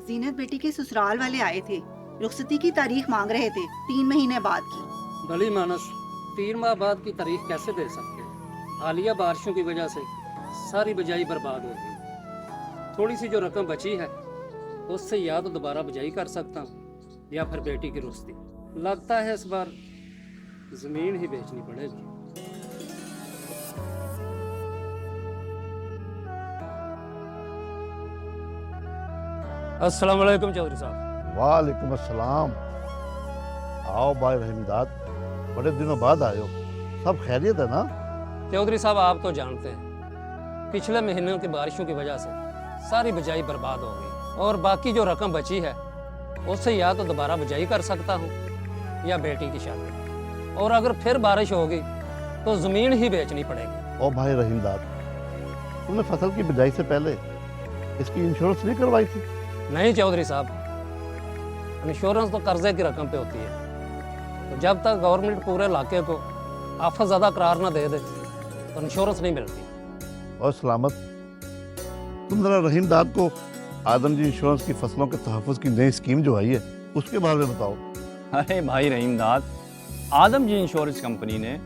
जीनत बेटी के ससुराल वाले आए थे, रुखसती की तारीख मांग रहे थे, 3 महीने बाद की। भली मानस 3 माह बाद की तारीख कैसे दे सकते हैं? हालिया बारिशों की वजह से सारी बिजाई बर्बाद हो गई। थोड़ी सी जो रकम बची है उससे या तो दोबारा बिजाई कर सकता हूँ या फिर बेटी की रुखसती। लगता है इस बार जमीन ही बेचनी पड़ेगी। अस्सलाम वालेकुम चौधरी साहब। वालेकुम अस्सलाम। आओ भाई रहीमदाद, बड़े दिनों बाद आए हो। सब खैरियत है ना? चौधरी साहब आप तो जानते हैं पिछले महीनों की बारिशों की वजह से सारी बिजाई बर्बाद हो गई और बाकी जो रकम बची है उससे या तो दोबारा बिजाई कर सकता हूँ या बेटी की शादी, और अगर फिर बारिश होगी तो ज़मीन ही बेचनी पड़ेगी। ओ भाई रहीमदाद, तुमने फसल की बिजाई से पहले इसकी इंश्योरेंस नहीं करवाई थी? नहीं चौधरी साहब, इंश्योरेंस तो कर्जे की रकम पे होती है, तो जब तक गवर्नमेंट पूरे इलाके को आफत ज़्यादा करार ना दे दे तो इंश्योरेंस नहीं मिलती। और सलामत, तुम जरा रहीमदाद को आदम जी इंश्योरेंस की फसलों के तहफ़्फ़ुज़ की नई स्कीम जो आई है उसके बारे में बताओ। अरे भाई रहीमदाद, आदम जी इंश्योरेंस कंपनी ने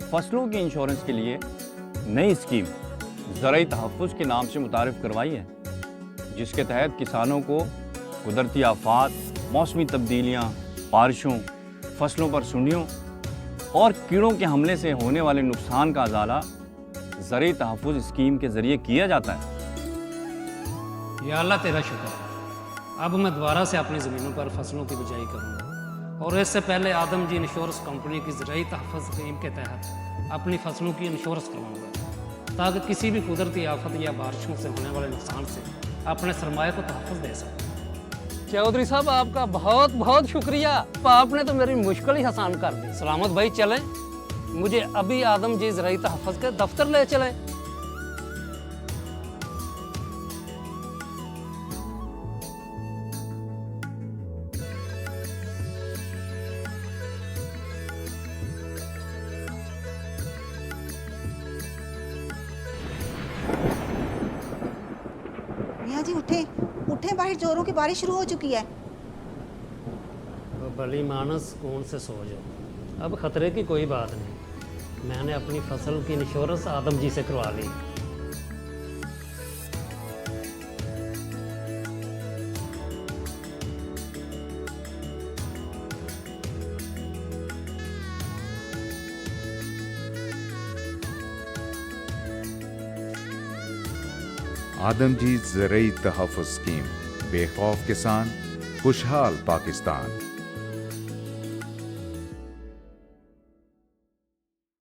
फसलों के इंश्योरेंस के लिए नई स्कीम ज़राई तहफ़्फ़ुज़ के नाम से मुतारिफ़ करवाई है, जिसके तहत किसानों को कुदरती आफात, मौसमी तब्दीलियाँ, बारिशों, फसलों पर सुंडियों और कीड़ों के हमले से होने वाले नुकसान का अज़ाला ज़राई तहफ़्फ़ुज़ स्कीम के ज़रिए किया जाता है। या अल्लाह तेरा शुक्र है, अब मैं दोबारा से अपनी ज़मीनों पर फसलों की बिजाई करूँगा और इससे पहले आदम जी इंश्योरेंस कंपनी की ज़राई तहफ़्फ़ुज़ स्कीम के तहत अपनी फसलों की इंश्योरेंस करवाऊँगा ताकि किसी भी कुदरती आफत या बारिशों से होने वाले नुकसान से अपने सरमाए को तहफ़्फ़ुज़ दे सकें। चौधरी साहब आपका बहुत बहुत शुक्रिया, आपने तो मेरी मुश्किल ही आसान कर दी। सलामत भाई चलें, मुझे अभी आदम जी ज़राई तहफ़्फ़ुज़ के दफ्तर ले चलें। मियाँ जी उठे उठे, बाहर जोरों की बारिश शुरू हो चुकी है। तो भली मानस कौन से सो जाओ, अब खतरे की कोई बात नहीं, मैंने अपनी फसल की इंश्योरेंस आदम जी से करवा ली। आदम जी ज़रई तहफ़्फ़ुज़ स्कीम, बेखौफ किसान, खुशहाल पाकिस्तान।